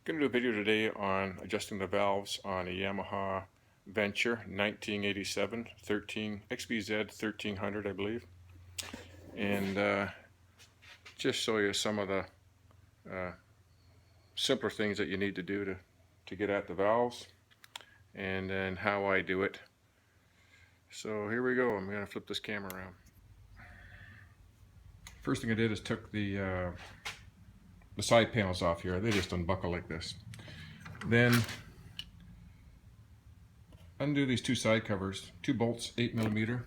Going to do a video today on adjusting the valves on a Yamaha Venture 1987 XVZ1300, I believe, and just show you some of the simpler things that you need to do to get at the valves, and then how I do it. So here we go. I'm going to flip this camera around. First thing I did is took the side panels off here. They just unbuckle like this. Then undo these two side covers, 2 bolts, 8mm.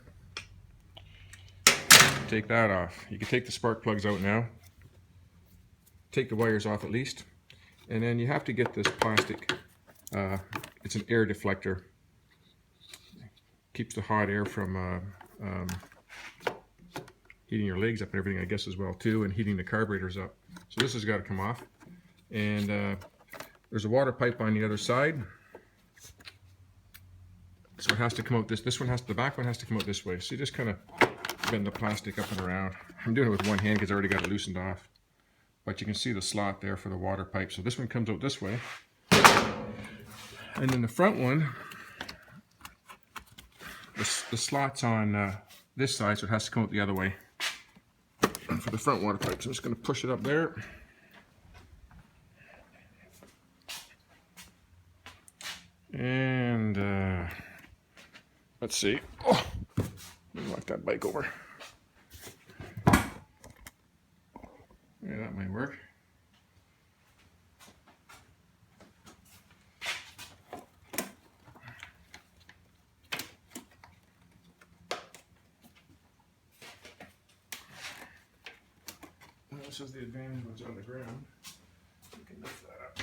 Take that off. You can take the spark plugs out now. Take the wires off at least. And then you have to get this plastic, it's an air deflector. Keeps the hot air from heating your legs up and everything, I guess, as well too, and heating the carburetors up. So this has got to come off. And there's a water pipe on the other side. So it has to come out this one has, the back one has to come out this way. So you just kind of bend the plastic up and around. I'm doing it with one hand because I already got it loosened off. But you can see the slot there for the water pipe. So this one comes out this way. And then the front one, the slot's on this side, so it has to come out the other way for the front water pipe. So I'm just going to push it up there. And let's see. Oh, let me knock that bike over. Yeah, that might work. This is the advantage when it's on the ground. You can lift that up.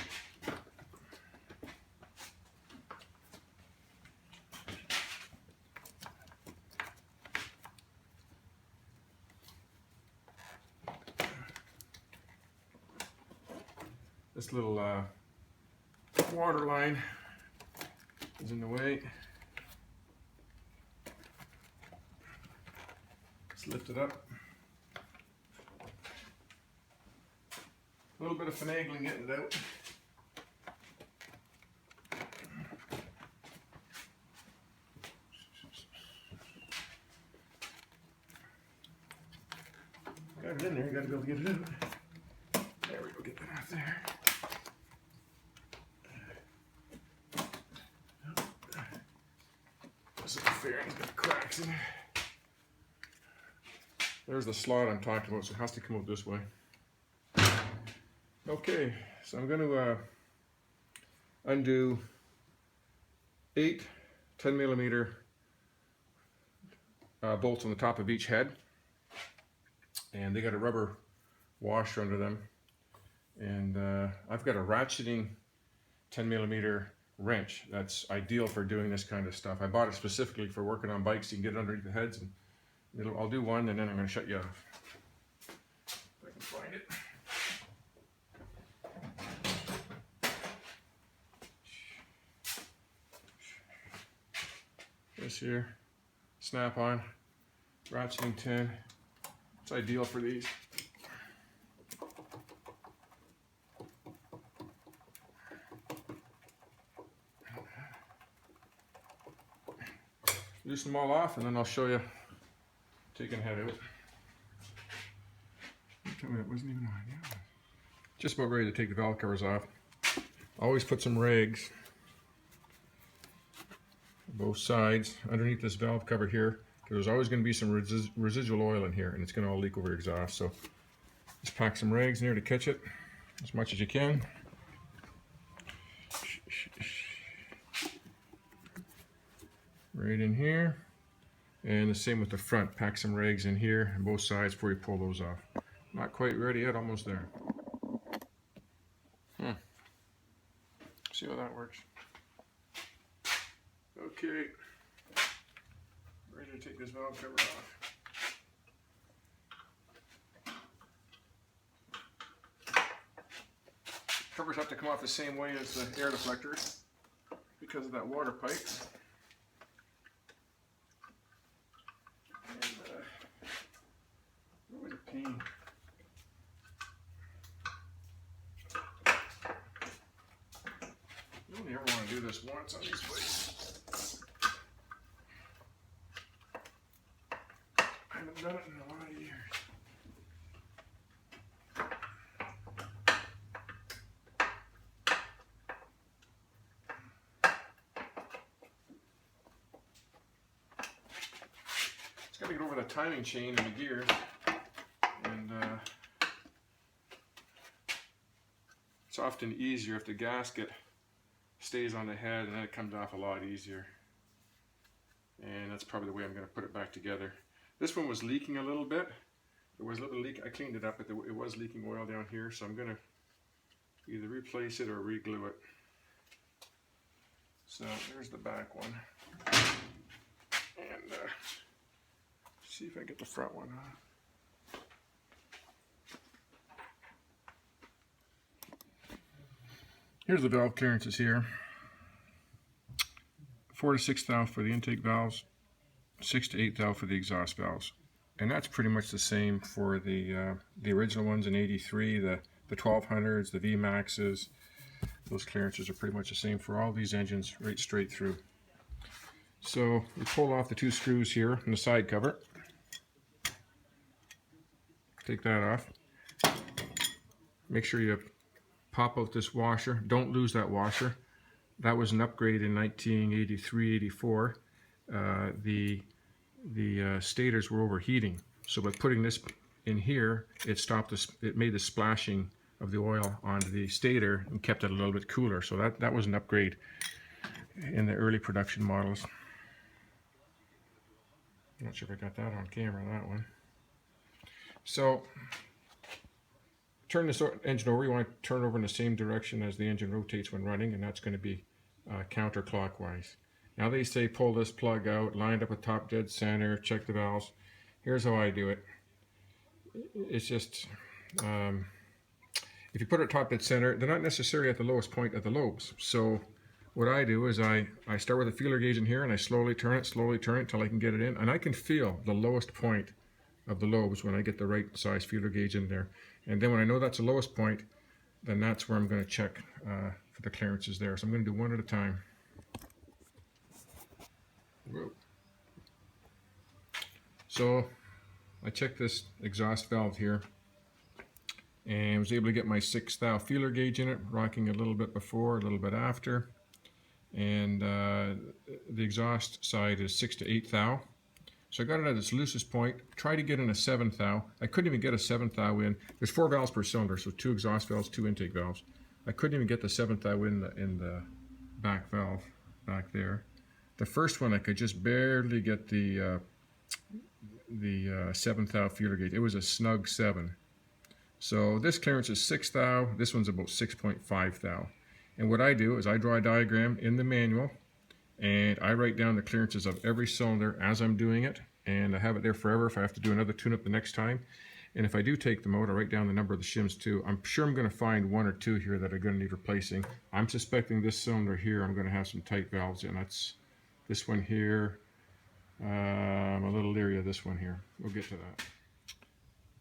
This little water line is in the way. Let's lift it up. A little bit of finagling getting it out. Got it in there, you gotta be able to get it out. There we go, get that out there. This is the fairing's got cracks in it. There's the slot I'm talking about, so it has to come out this way. Okay, so I'm going to undo 8 10mm bolts on the top of each head, and they got a rubber washer under them, and I've got a ratcheting 10mm wrench that's ideal for doing this kind of stuff. I bought it specifically for working on bikes. You can get it underneath the heads, and I'll do one and then I'm going to shut you off if I can find it. This here, snap-on, ratcheting tin. It's ideal for these. Loosen them all off, and then I'll show you taking the head out. Tell me that wasn't even on. Yeah. Just about ready to take the valve covers off. Always put some rags both sides underneath this valve cover here, because there's always going to be some residual oil in here, and it's going to all leak over your exhaust. So just pack some rags in there to catch it as much as you can. Right in here, and the same with the front. Pack some rags in here on both sides before you pull those off. Not quite ready yet, almost there. See how that works. Okay, ready to take this valve cover off. Covers have to come off the same way as the air deflectors because of that water pipe. And what a pain. do this once on these plates. I haven't done it in a lot of years. Just got to get over the timing chain and the gears, and it's often easier if the gasket stays on the head, and then it comes off a lot easier. And that's probably the way I'm going to put it back together. This one was leaking a little bit. There was a little leak. I cleaned it up, but it was leaking oil down here, so I'm going to either replace it or re-glue it. So there's the back one. And see if I get the front one on. Here's the valve clearances here. 4 to 6 thou for the intake valves, 6 to 8 thou for the exhaust valves. And that's pretty much the same for the original ones in '83, the 1200s, the VMAXs. Those clearances are pretty much the same for all these engines, right straight through. So we pull off the 2 screws here in the side cover. Take that off. Make sure you pop out this washer. Don't lose that washer. That was an upgrade in 1983-84. The stators were overheating, so by putting this in here, it made the splashing of the oil onto the stator and kept it a little bit cooler. So that was an upgrade in the early production models. I'm not sure if I got that on camera, that one. So turn this engine over. You want to turn over in the same direction as the engine rotates when running, and that's going to be counterclockwise. Now they say pull this plug out, line it up with top dead center, check the valves. Here's how I do it. It's just, if you put it top dead center, they're not necessarily at the lowest point of the lobes. So what I do is I start with a feeler gauge in here, and I slowly turn it until I can get it in. And I can feel the lowest point of the lobes when I get the right size feeler gauge in there. And then when I know that's the lowest point, then that's where I'm going to check for the clearances there. So I'm going to do one at a time. Whoa. So I checked this exhaust valve here and was able to get my 6 thou feeler gauge in it, rocking a little bit before, a little bit after. And the exhaust side is 6 to 8 thou. So I got it at its loosest point, tried to get in a 7 thou. I couldn't even get a 7 thou in. There's 4 valves per cylinder, so 2 exhaust valves, 2 intake valves. I couldn't even get the 7 thou in the back valve back there. The first one I could just barely get the 7 thou feeler gauge. It was a snug 7. So this clearance is 6 thou. This one's about 6.5 thou. And what I do is I draw a diagram in the manual, and I write down the clearances of every cylinder as I'm doing it, and I have it there forever if I have to do another tune-up the next time. And if I do take them out, I write down the number of the shims too. I'm sure I'm going to find 1 or 2 here that are going to need replacing. I'm suspecting this cylinder here I'm going to have some tight valves in. That's this one here. I'm a little leery of this one here. We'll get to that.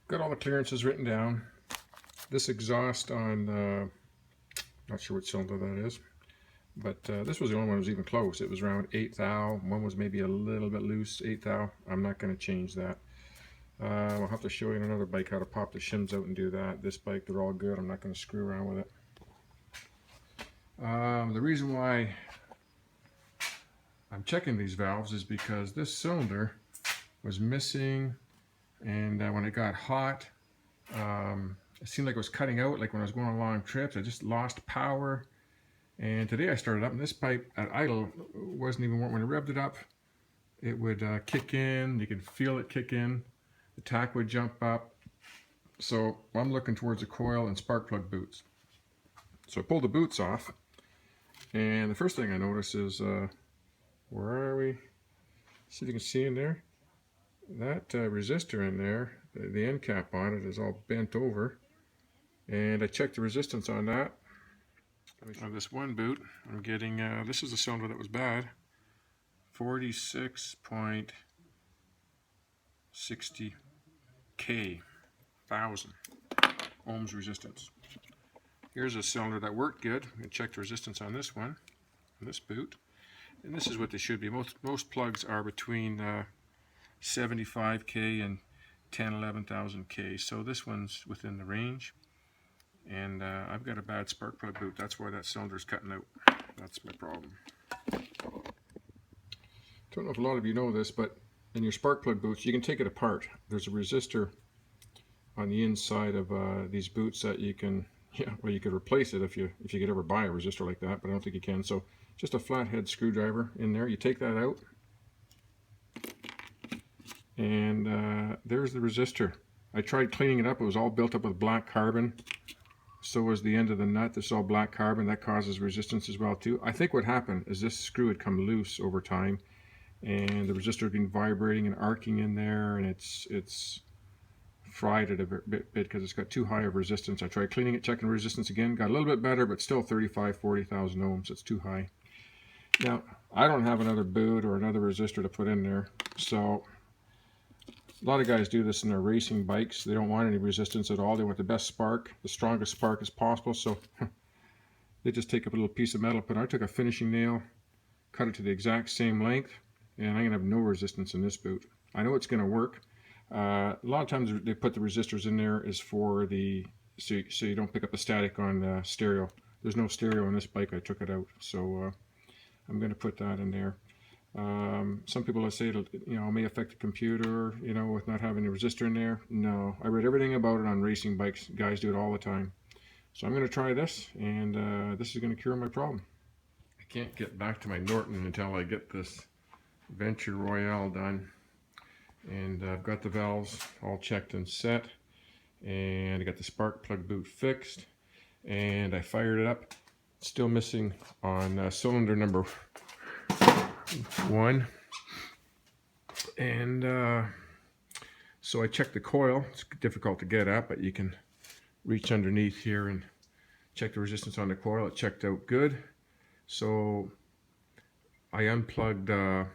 Got all the clearances written down. This exhaust on, not sure what cylinder that is. But this was the only one that was even close. It was around 8 thou. One was maybe a little bit loose, 8 thou. I'm not going to change that. I'll have to show you on another bike how to pop the shims out and do that. This bike, they're all good. I'm not going to screw around with it. The reason why I'm checking these valves is because this cylinder was missing, and when it got hot, it seemed like it was cutting out, like when I was going on long trips. I just lost power. And today I started up, and this pipe at idle wasn't even working. When I revved it up, it would kick in. You could feel it kick in. The tack would jump up. So I'm looking towards the coil and spark plug boots. So I pulled the boots off, and the first thing I notice is, where are we? See if you can see in there. That resistor in there, the end cap on it is all bent over. And I checked the resistance on that. On this one boot, I'm getting, this is the cylinder that was bad, 46.60 K, 1000 ohms resistance. Here's a cylinder that worked good. I checked the resistance on this one, this boot, and this is what they should be. Most plugs are between 75K and 11,000 K, so this one's within the range. And I've got a bad spark plug boot. That's why that cylinder's cutting out. That's my problem. Don't know if a lot of you know this, but in your spark plug boots, you can take it apart. There's a resistor on the inside of these boots that you can, well, you could replace it if you could ever buy a resistor like that, but I don't think you can. So just a flathead screwdriver in there. You take that out, and there's the resistor. I tried cleaning it up. It was all built up with black carbon. So was the end of the nut. This is all black carbon. That causes resistance as well too. I think what happened is this screw had come loose over time, and the resistor had been vibrating and arcing in there, and it's fried it a bit because it's got too high of resistance. I tried cleaning it, checking resistance again, got a little bit better, but still 40,000 ohms. It's too high. Now, I don't have another boot or another resistor to put in there, so a lot of guys do this in their racing bikes. They don't want any resistance at all. They want the best spark, the strongest spark as possible. So they just take a little piece of metal, but I took a finishing nail, cut it to the exact same length, and I'm going to have no resistance in this boot. I know it's going to work. A lot of times they put the resistors in there is for the, so you don't pick up the static on the stereo. There's no stereo on this bike. I took it out. So I'm going to put that in there. Some people say it'll, may affect the computer, with not having a resistor in there. No, I read everything about it on racing bikes. Guys do it all the time. So I'm going to try this, and this is going to cure my problem. I can't get back to my Norton until I get this Venture Royale done. And I've got the valves all checked and set, and I got the spark plug boot fixed, and I fired it up. Still missing on cylinder number 1, and so I checked the coil. It's difficult to get at, but you can reach underneath here and check the resistance on the coil. It checked out good, so I unplugged the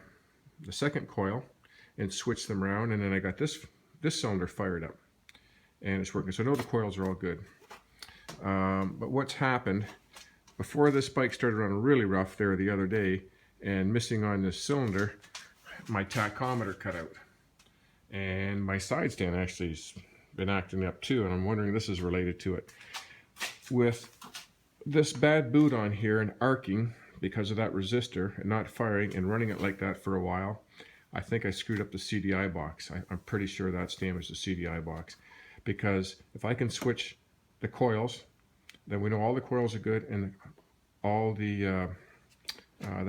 second coil and switched them around, and then I got this cylinder fired up, and it's working. So I know the coils are all good, but what's happened, before this bike started running really rough there the other day, and missing on this cylinder, my tachometer cut out, and my side stand actually has been acting up too, and I'm wondering if this is related to it. With this bad boot on here and arcing because of that resistor and not firing and running it like that for a while, I think I screwed up the CDI box. I'm pretty sure that's damaged the CDI box, because if I can switch the coils, then we know all the coils are good, and all the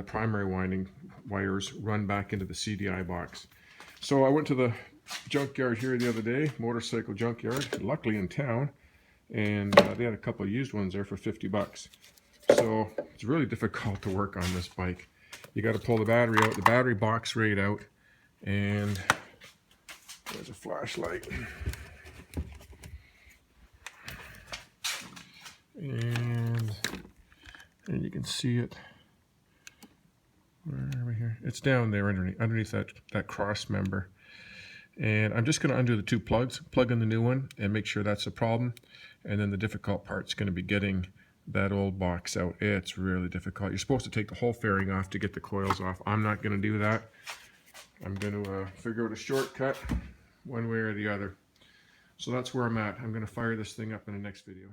primary winding wires run back into the CDI box. So I went to the junkyard here the other day, motorcycle junkyard, luckily in town, and they had a couple of used ones there for 50 bucks. So it's really difficult to work on this bike. You got to pull the battery out, the battery box right out, and there's a flashlight. And you can see it. Where are we here? It's down there underneath that cross member. And I'm just going to undo the 2 plugs, plug in the new one, and make sure that's a problem. And then the difficult part's going to be getting that old box out. It's really difficult. You're supposed to take the whole fairing off to get the coils off. I'm not going to do that. I'm going to figure out a shortcut one way or the other. So that's where I'm at. I'm going to fire this thing up in the next video.